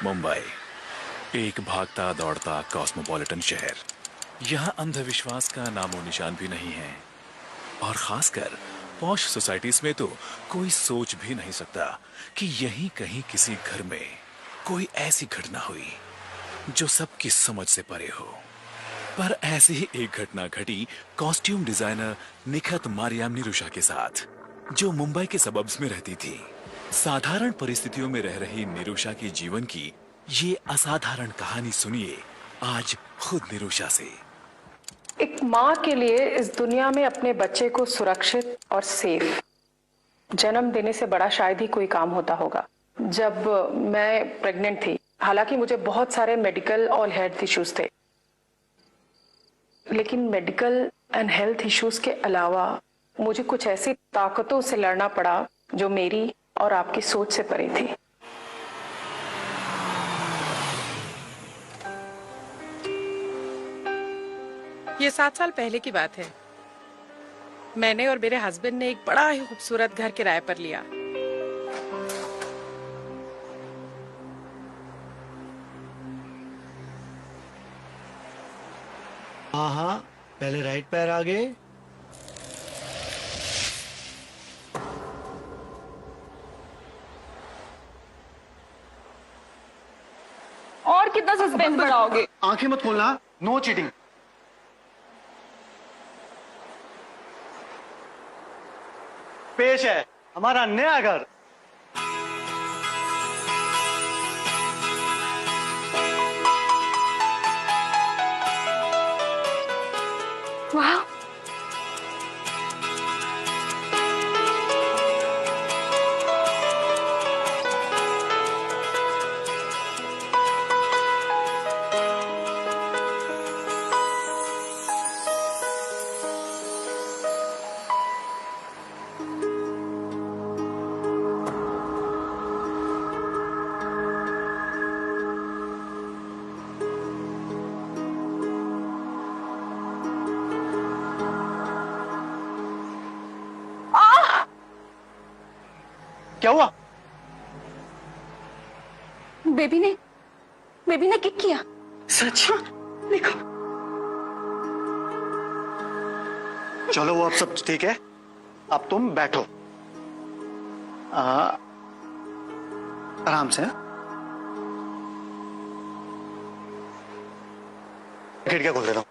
मुंबई, एक भागता दौड़ता कॉस्मोपॉलिटन शहर। यहाँ अंधविश्वास का नामो निशान भी नहीं है, और खासकर पॉश सोसाइटीज में तो कोई सोच भी नहीं सकता कि यहीं कहीं किसी घर में कोई ऐसी घटना हुई जो सबकी समझ से परे हो। पर ऐसी ही एक घटना घटी कॉस्ट्यूम डिजाइनर निखत मारियाम निरुषा के साथ, जो मुंबई के सबब्स में रहती थी। साधारण परिस्थितियों में रह रही निरुषा के जीवन की ये असाधारण कहानी सुनिए आज खुद निरुषा से। एक माँ के लिए इस दुनिया में अपने बच्चे को सुरक्षित और सेफ जन्म देने से बड़ा शायद ही कोई काम होता होगा। जब मैं प्रेग्नेंट थी, हालांकि मुझे बहुत सारे मेडिकल और हेल्थ इश्यूज थे, लेकिन मेडिकल एंड हेल्थ इश्यूज के अलावा मुझे कुछ ऐसी ताकतों से लड़ना पड़ा जो मेरी और आपकी सोच से परे थी। ये 7 साल पहले की बात है। मैंने और मेरे हस्बैंड ने एक बड़ा ही खूबसूरत घर किराए पर लिया। हाँ, पहले राइट पैर आगे। और कितना सस्पेंस बढ़ाओगे? आंखें मत खोलना, नो चीटिंग। पेश है हमारा नया घर। वाह, क्या हुआ? बेबी ने किक किया। सच? देखो। चलो वो अब सब ठीक है, अब तुम बैठो। आराम से। खिड़कियां खोल देता हूं।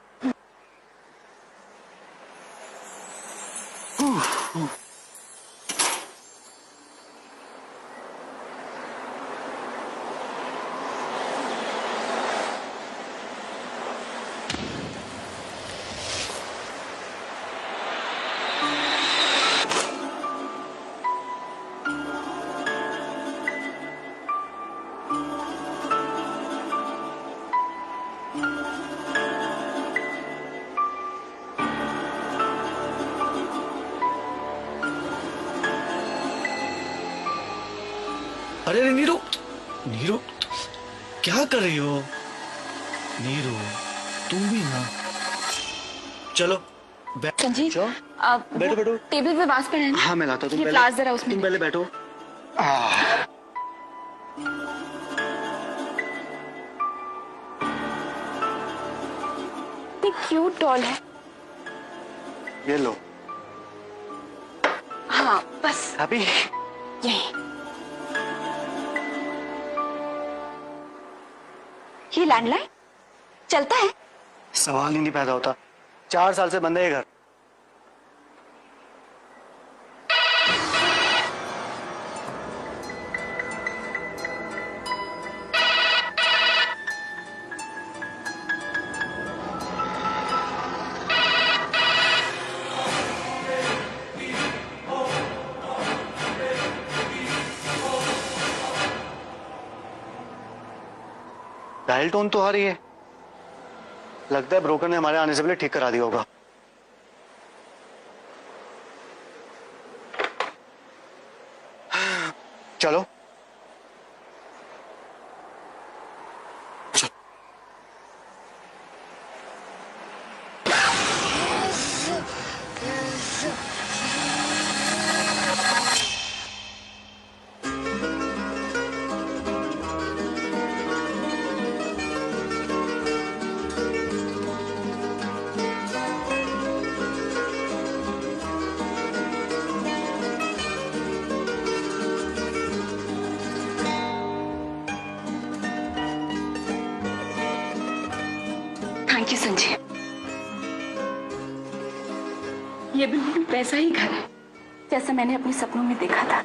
अरे नीरू, नीरू क्या कर रही हो? नीरू तुम भी ना। चलो संजीव, बैठो बैठो। टेबल पे बांस पड़ा है ना? हाँ मैं लाता हूँ। ये फ्लावर्स जरा उसमें तुम पहले बैठो। इतनी क्यूट डॉल है। ये लो। हाँ बस हैप्पी? यही। ये लैंडलाइन चलता है? सवाल ही नहीं पैदा होता। 4 साल से बंद है ये घर। डायल टोन तो आ रही है। लगता है ब्रोकर ने हमारे आने से पहले ठीक करा दिया होगा। चलो थैंक यू संजय। ये बिल्कुल वैसा ही घर है जैसा मैंने अपने सपनों में देखा था।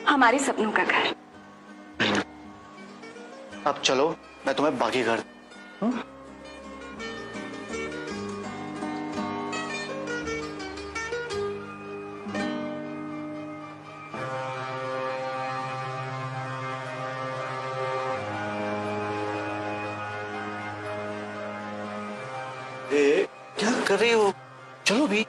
हमारे सपनों का घर। अब चलो, मैं तुम्हें बाकी घर। क्या कर रही हो? चलो भी।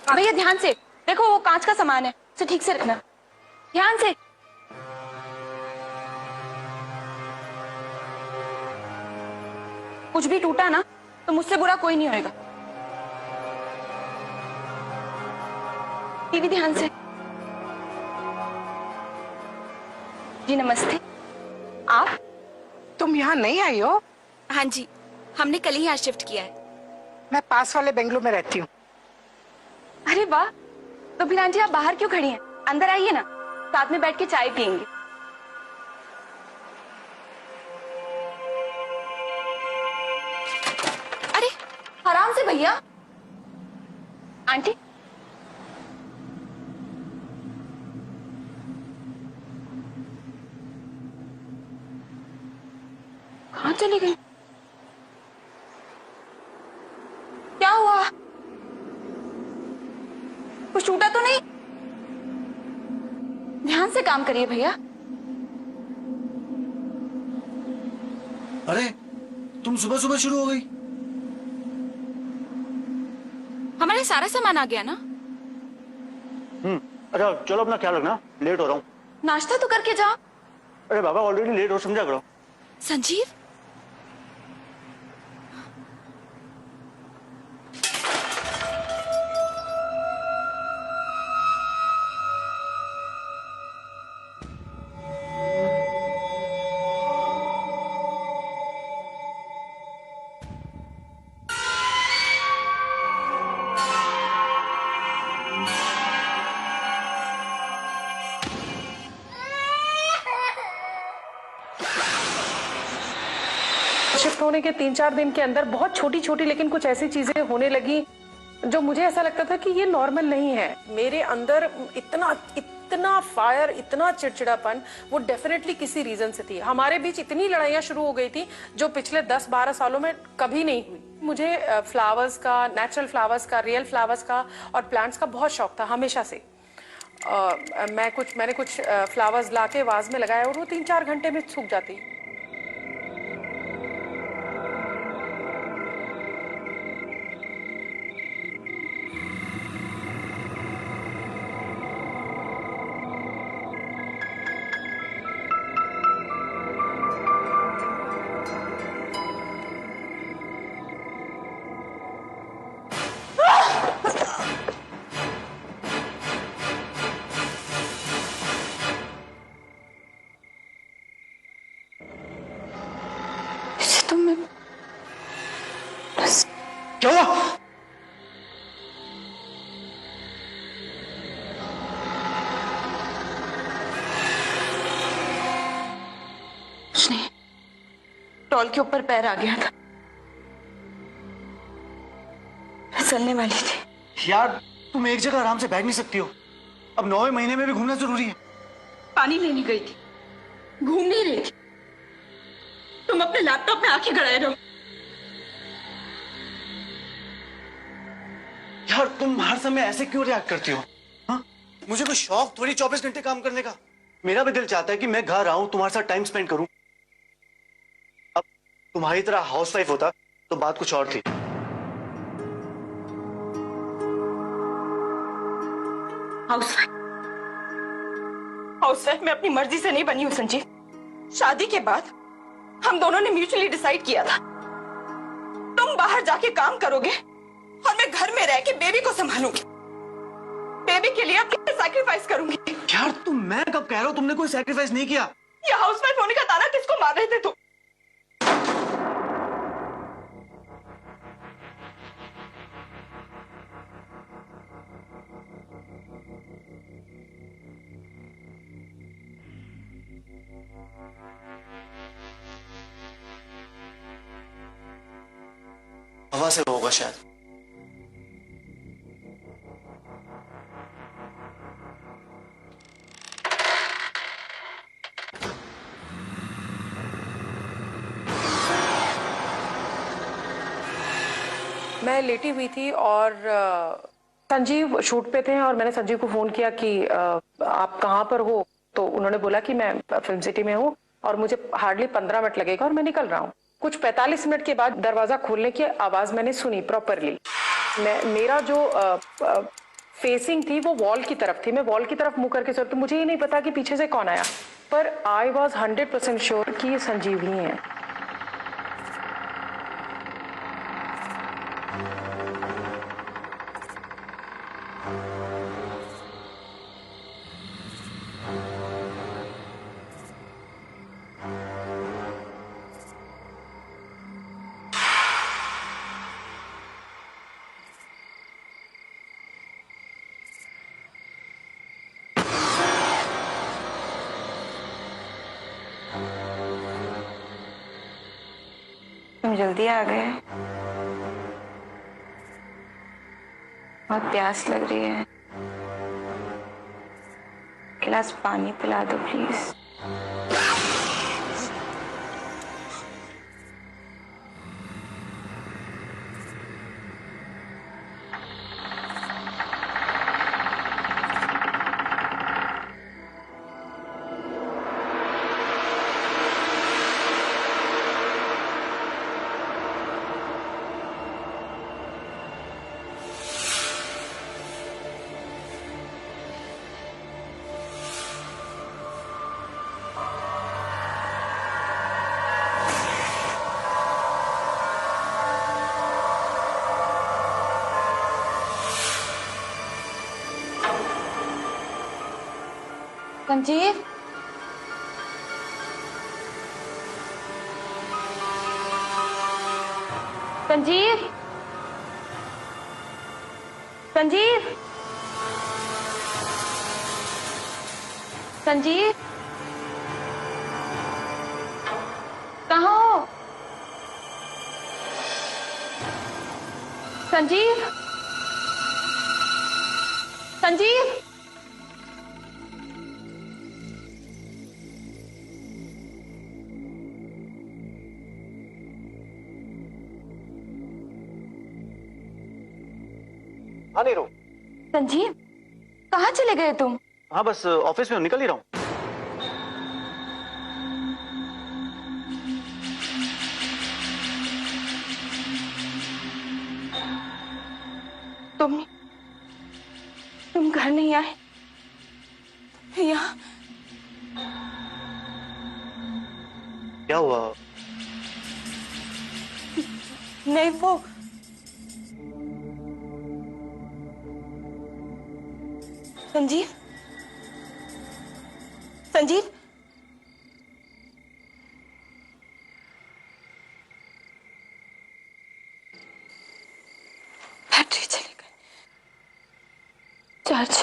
भैया ध्यान से देखो, वो कांच का सामान है, उसे ठीक से रखना, ध्यान से। कुछ भी टूटा ना तो मुझसे बुरा कोई नहीं होएगा। टीवी ध्यान से। जी नमस्ते। आप? तुम यहाँ नहीं आई हो? हाँ जी, हमने कल ही यहाँ शिफ्ट किया है। मैं पास वाले बेंगलुरु में रहती हूँ। अरे वाह, तो फिर आंटी आप बाहर क्यों खड़ी हैं? अंदर आइए ना, साथ में बैठ के चाय पियेंगे। अरे आराम से भैया। आंटी कहाँ चली गई? क्या हुआ? कुछ टूटा तो नहीं? ध्यान से काम करिए भैया। अरे तुम सुबह सुबह शुरू हो गई। हमारा सारा सामान आ गया ना? अच्छा चलो, अपना ख्याल रखना, लेट हो रहा हूँ। नाश्ता तो करके जाओ। अरे बाबा ऑलरेडी लेट हो, समझा करो। संजीव, शिफ्ट होने के 3-4 दिन के अंदर बहुत छोटी छोटी लेकिन कुछ ऐसी चीजें होने लगी जो मुझे ऐसा लगता था कि ये नॉर्मल नहीं है। मेरे अंदर इतना इतना फायर, इतना चिड़चिड़ापन, वो डेफिनेटली किसी रीजन से थी। हमारे बीच इतनी लड़ाइयां शुरू हो गई थी जो पिछले 10-12 सालों में कभी नहीं हुई। मुझे फ्लावर्स का, नेचुरल फ्लावर्स का, रियल फ्लावर्स का और प्लांट्स का बहुत शौक था हमेशा से। मैंने कुछ फ्लावर्स लाके वाज में लगाया और वो 3-4 घंटे में सूख जाती। स्टॉल के ऊपर पैर आ गया था, फिसलने वाली थी। यार तुम एक जगह आराम से बैठ नहीं सकती हो? अब 9वें महीने में भी घूमना जरूरी है। पानी लेने गई थी, घूम नहीं रही थी। तुम अपने लैपटॉप में आंखें गड़ाए रहो। यार तुम हर समय ऐसे क्यों रिएक्ट करती हो? हाँ, मुझे कोई शौक थोड़ी 24 घंटे काम करने का। मेरा भी दिल चाहता है कि मैं घर आऊं, तुम्हारे साथ टाइम स्पेंड करूं। अब तुम्हारी तरह हाउसवाइफ होता तो बात कुछ और थी। हाउसवाइफ मैं अपनी मर्जी से नहीं बनी हूं संजीव। शादी के बाद हम दोनों ने म्यूचुअली डिसाइड किया था, तुम बाहर जाके काम करोगे और मैं घर में रह के बेबी को संभालूंगी। बेबी के लिए अपनी सैक्रिफाइस करूंगी। यार मैं कब कह रहा हूं तुमने कोई सैक्रिफाइस नहीं किया? ये हाउसवाइफ होने का ताना किसको मार रहे थे तुम? हवा से होगा शायद। मैं लेटी हुई थी और संजीव शूट पे थे और मैंने संजीव को फोन किया कि आप कहाँ पर हो? तो उन्होंने बोला कि मैं फिल्म सिटी में हूँ और मुझे हार्डली 15 मिनट लगेगा और मैं निकल रहा हूँ। कुछ 45 मिनट के बाद दरवाजा खोलने की आवाज मैंने सुनी प्रॉपरली। मेरा जो फेसिंग थी वो वॉल की तरफ थी। मैं वॉल की तरफ मुंह करके सोती, मुझे ये नहीं पता कि पीछे से कौन आया, पर आई वॉज 100% श्योर कि ये संजीव ही है। तुम जल्दी आ गए। बहुत प्यास लग रही है, गिलास पानी पिला दो प्लीज। संजीव, संजीव, संजीव, संजीव, कहाँ हो? संजीव, संजीव, हाँ नीरू। संजीव, कहाँ चले गए तुम? हाँ बस ऑफिस में हूँ, निकल ही रहा हूँ। तुम घर नहीं आए? यहाँ क्या हुआ? नहीं, वो संजीव, संजीव, बैटरी चली गई। चार्ज।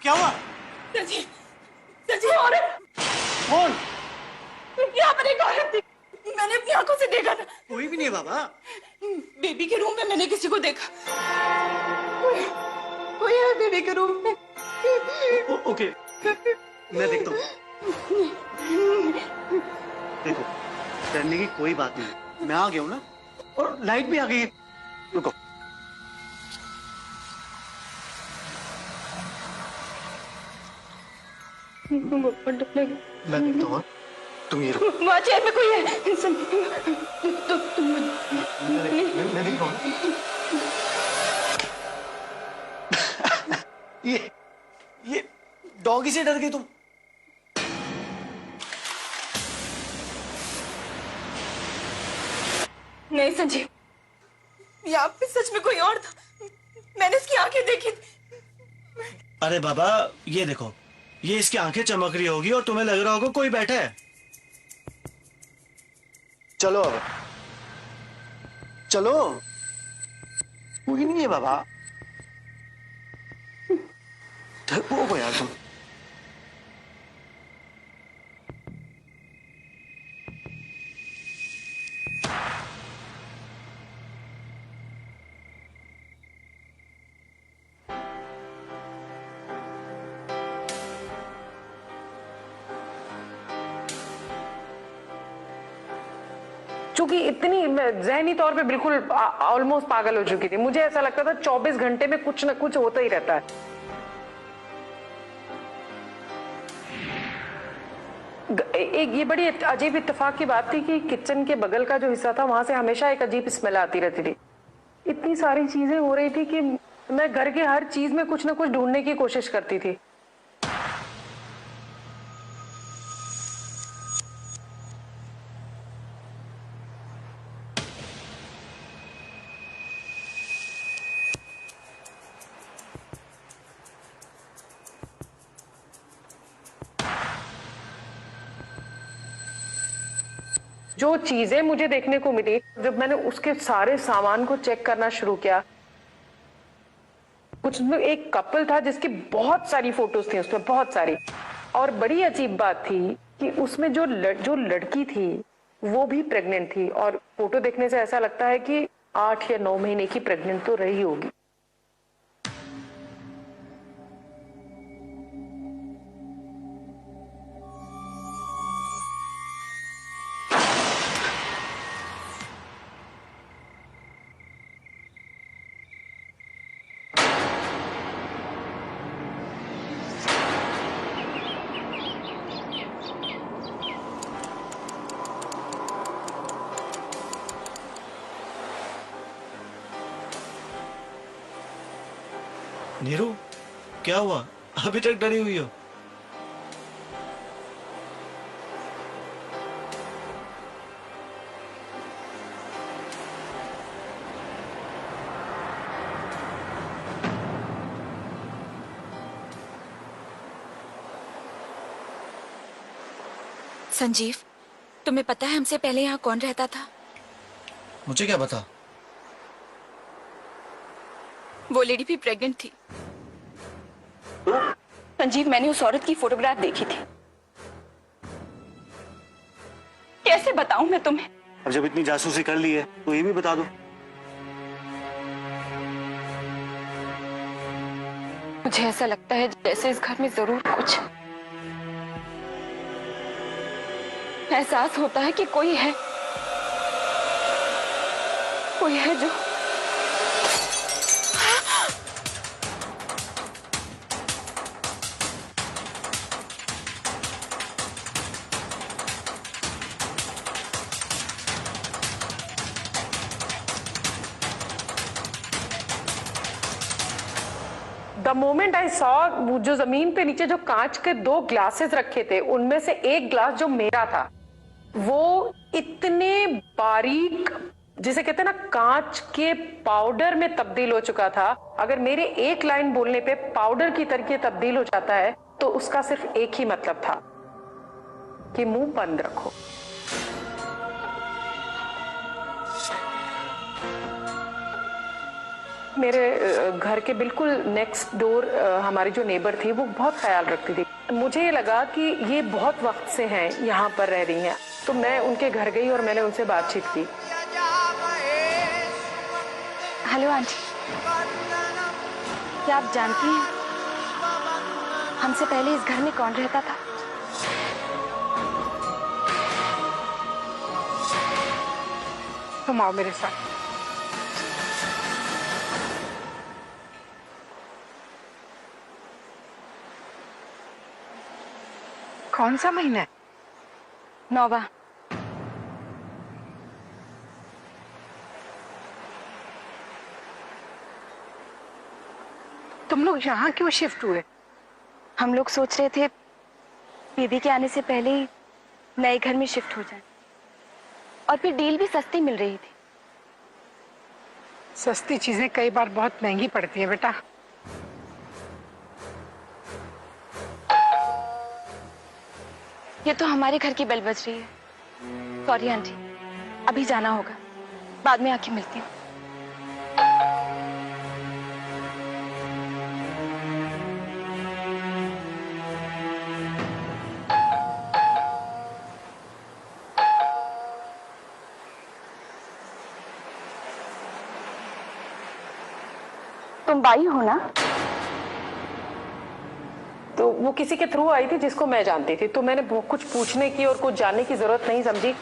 क्या हुआ? संजीव, संजीव औरत कौन? यहाँ पर एक औरत थी, मैंने अपनी आंखों से देखा था। कोई भी नहीं है बाबा। बेबी के रूम में मैंने किसी को देखा। कोई है बेबी के रूम में। ओके, मैं देखता हूँ। देखो, डरने की कोई बात नहीं, मैं आ गया हूँ ना, और लाइट भी आ गई है। रुको। मैं देखता हूँ, तुम ये रुको। वहाँ चेयर में कोई है। मैं देख रहा हूँ। ये डॉगी से डर गई तुम? नहीं संजीव, यहाँ पे सच में कोई और था। मैंने इसकी आंखें देखी थी। अरे बाबा, ये देखो, ये इसकी आंखें चमक रही होगी और तुम्हें लग रहा होगा कोई बैठा है। चलो अब, चलो। कोई नहीं है बाबा। डरपोक हो यार तुम। चूंकि इतनी जहनी तौर पे बिल्कुल ऑलमोस्ट पागल हो चुकी थी, मुझे ऐसा लगता था 24 घंटे में कुछ ना कुछ होता ही रहता है। एक ये बड़ी अजीब इत्तेफाक की बात थी कि किचन के बगल का जो हिस्सा था वहां से हमेशा एक अजीब स्मेल आती रहती थी। इतनी सारी चीजें हो रही थी कि मैं घर के हर चीज में कुछ ना कुछ ढूंढने की कोशिश करती थी। जो चीजें मुझे देखने को मिली, जब मैंने उसके सारे सामान को चेक करना शुरू किया, कुछ एक कपल था जिसकी बहुत सारी फोटोज थी उसमें, बहुत सारी। और बड़ी अजीब बात थी कि उसमें जो लड़की थी वो भी प्रेग्नेंट थी, और फोटो देखने से ऐसा लगता है कि 8 या 9 महीने की प्रेग्नेंट तो रही होगी। नीरू, क्या हुआ? अभी तक डरी हुई हो? संजीव, तुम्हें पता है हमसे पहले यहाँ कौन रहता था? मुझे क्या पता? वो लेडी भी प्रेग्नेंट थी। संजीव, मैंने उस औरत की फोटोग्राफ देखी थी। कैसे बताऊं मैं तुम्हें? अब जब इतनी जासूसी कर ली है तो ये भी बता दो। मुझे ऐसा लगता है जैसे इस घर में जरूर कुछ एहसास होता है कि कोई है जो द मोमेंट आई सॉ, जो जमीन पे नीचे जो कांच के 2 ग्लासेस रखे थे, उनमें से एक ग्लास जो मेरा था वो इतने बारीक, जिसे कहते हैं ना, कांच के पाउडर में तब्दील हो चुका था। अगर मेरे एक लाइन बोलने पे पाउडर की तरह तब्दील हो जाता है तो उसका सिर्फ एक ही मतलब था कि मुंह बंद रखो। मेरे घर के बिल्कुल नेक्स्ट डोर हमारी जो नेबर थी वो बहुत ख्याल रखती थी। मुझे ये लगा कि ये बहुत वक्त से हैं यहाँ पर रह रही हैं, तो मैं उनके घर गई और मैंने उनसे बातचीत की। हेलो आंटी, क्या आप जानती हैं हमसे पहले इस घर में कौन रहता था? तुम आओ मेरे साथ। कौन सा महीना है? 9वां। तुम लोग यहाँ क्यों शिफ्ट हुए? हम लोग सोच रहे थे दीदी के आने से पहले ही नए घर में शिफ्ट हो जाए, और फिर डील भी सस्ती मिल रही थी। सस्ती चीजें कई बार बहुत महंगी पड़ती हैं बेटा। ये तो हमारे घर की बेल बज रही है। सॉरी आंटी, अभी जाना होगा, बाद में आके मिलती हूँ। तुम बाई हो ना? तो वो किसी के थ्रू आई थी जिसको मैं जानती थी, तो मैंने कुछ पूछने की और कुछ जानने की जरूरत नहीं समझी।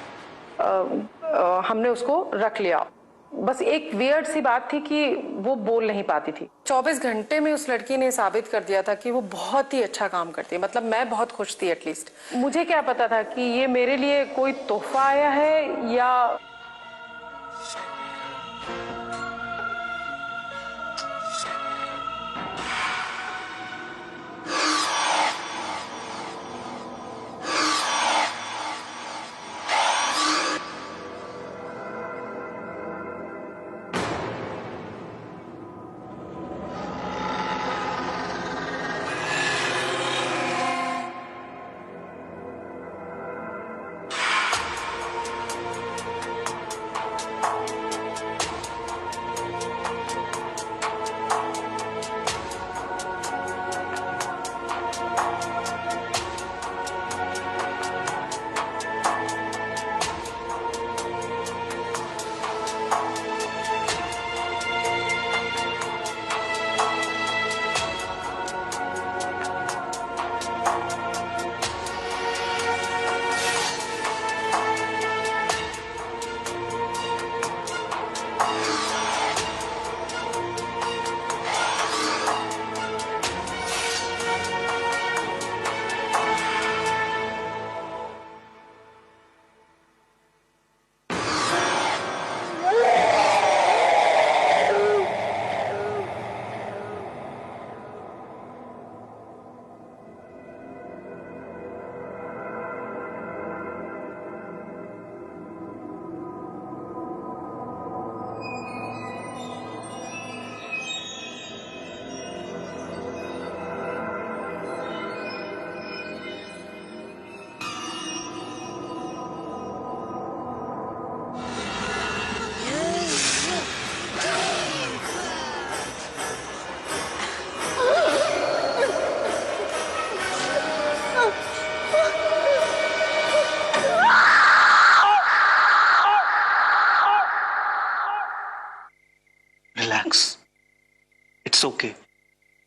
हमने उसको रख लिया। बस एक वियर्ड सी बात थी कि वो बोल नहीं पाती थी। 24 घंटे में उस लड़की ने साबित कर दिया था कि वो बहुत ही अच्छा काम करती है। मतलब मैं बहुत खुश थी एटलीस्ट। मुझे क्या पता था कि ये मेरे लिए कोई तोहफा आया है या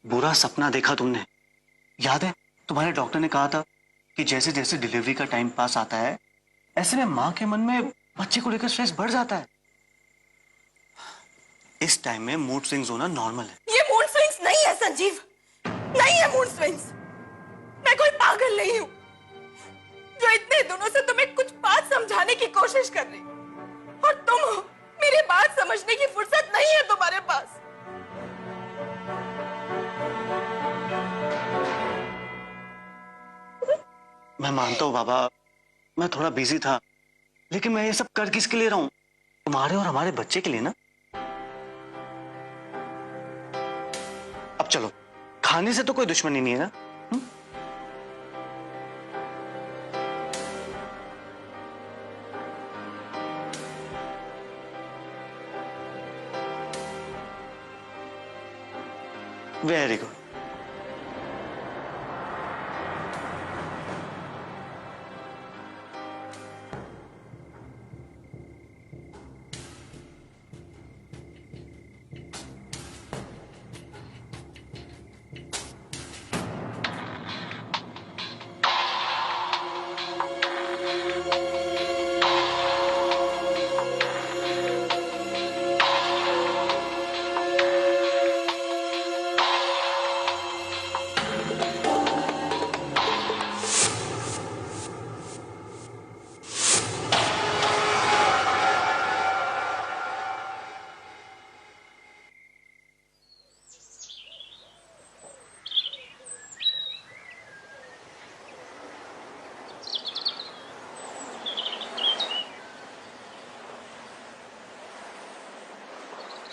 बुरा सपना देखा तुमने? याद है तुम्हारे डॉक्टर ने कहा था कि जैसे जैसे डिलीवरी का टाइम पास आता है ऐसे में माँ के मन में बच्चे को लेकर स्ट्रेस बढ़ जाता है। इस टाइम में मूड स्विंग्स होना नॉर्मल है। ये मूड स्विंग्स नहीं है संजीव, नहीं है मूड स्विंग्स। मैं कोई पागल नहीं हूँ जो इतने दिनों से तुम्हें कुछ बात समझाने की कोशिश कर रही, और तुम हो, मेरी बात समझने की फुर्सत नहीं है तुम्हारे पास। मैं मानता हूँ बाबा, मैं थोड़ा बिजी था, लेकिन मैं ये सब कर किसके लिए रहा हूँ? तुम्हारे और हमारे बच्चे के लिए ना। अब चलो, खाने से तो कोई दुश्मनी नहीं है ना? Very good.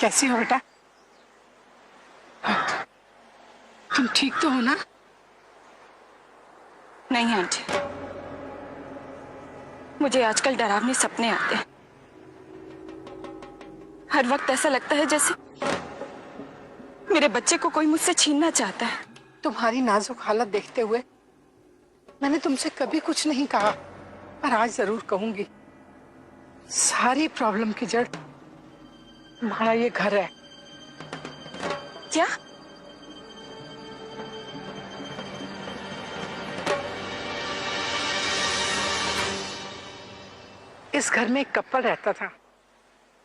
कैसी हो बेटा? तुम ठीक तो हो ना? नहीं आंटी, मुझे आजकल डरावने सपने आते हैं। हर वक्त ऐसा लगता है जैसे मेरे बच्चे को कोई मुझसे छीनना चाहता है। तुम्हारी नाजुक हालत देखते हुए मैंने तुमसे कभी कुछ नहीं कहा, पर आज जरूर कहूंगी। सारी प्रॉब्लम की जड़ तुम्हारा ये घर है। क्या? इस घर में एक कपल रहता था,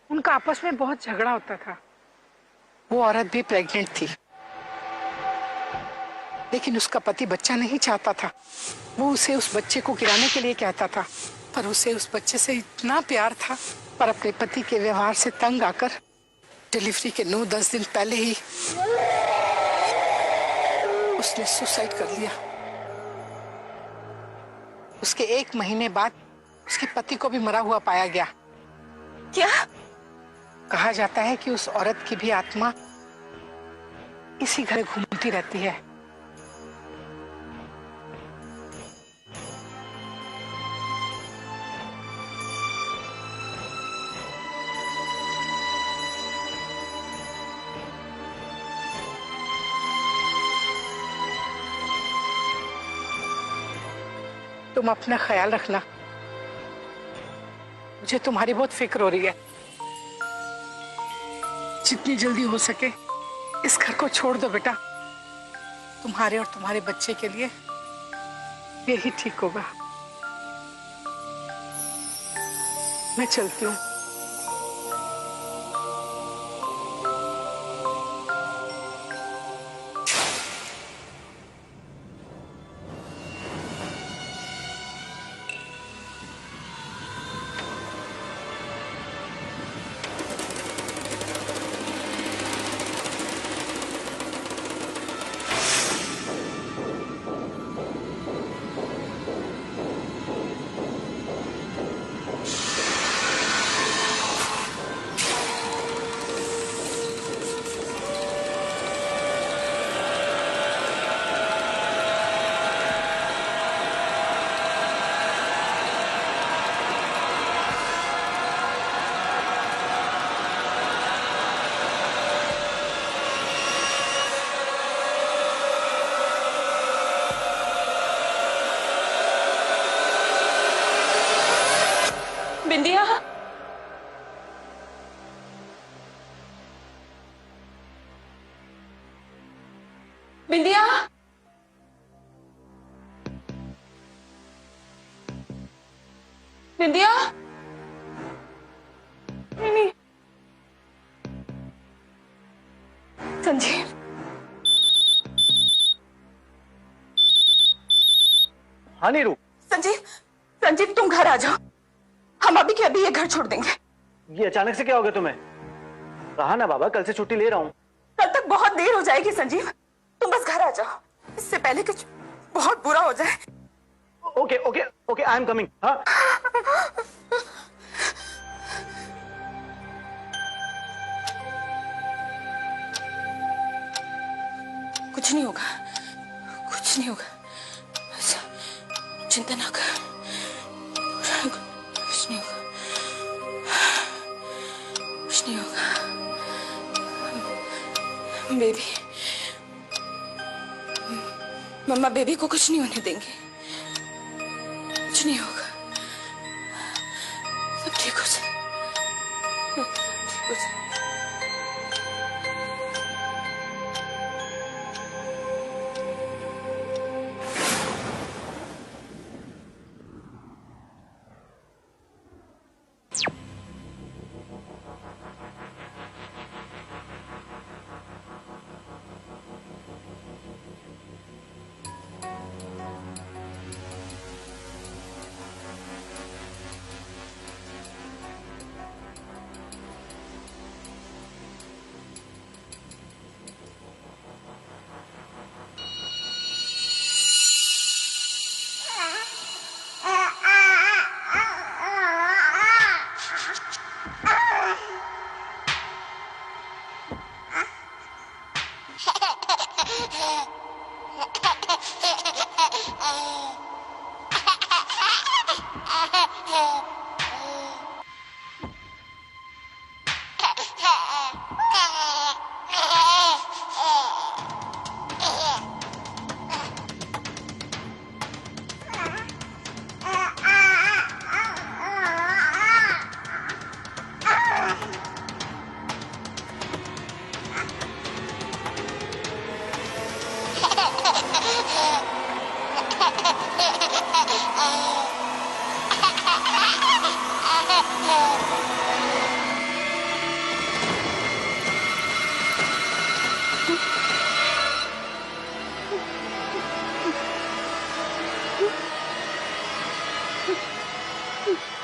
उनका आपस में बहुत झगड़ा होता था। वो औरत भी प्रेग्नेंट थी, लेकिन उसका पति बच्चा नहीं चाहता था। वो उसे उस बच्चे को गिराने के लिए कहता था, पर उसे उस बच्चे से इतना प्यार था। पर अपने पति के व्यवहार से तंग आकर डिलीवरी के 9-10 दिन पहले ही उसने सुसाइड कर लिया। उसके 1 महीने बाद उसके पति को भी मरा हुआ पाया गया। क्या? कहा जाता है कि उस औरत की भी आत्मा इसी घर घूमती रहती है। तुम अपना ख्याल रखना, मुझे तुम्हारी बहुत फिक्र हो रही है। जितनी जल्दी हो सके इस घर को छोड़ दो बेटा। तुम्हारे और तुम्हारे बच्चे के लिए यही ठीक होगा। मैं चलती हूँ। बिंदिया, बिंदिया, नहीं, संजीव, हाँ नीरू। संजीव, संजीव तुम घर आ जाओ। हम अभी के अभी ये घर छोड़ देंगे। ये अचानक से क्या हो गया तुम्हें? कहा ना बाबा, कल से छुट्टी ले रहा हूँ। कल तक बहुत देर हो जाएगी संजीव, तुम बस घर आ जाओ, इससे पहले कि बहुत बुरा हो जाए। Okay okay okay, I am coming. हाँ कुछ नहीं होगा, कुछ नहीं होगा, चिंता ना कर, कुछ नहीं होगा, कुछ नहीं होगा। बेबी, मम्मा बेबी को कुछ नहीं होने देंगे, कुछ नहीं होगा, सब ठीक हो जाए, ठीक हो जाए।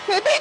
बेबी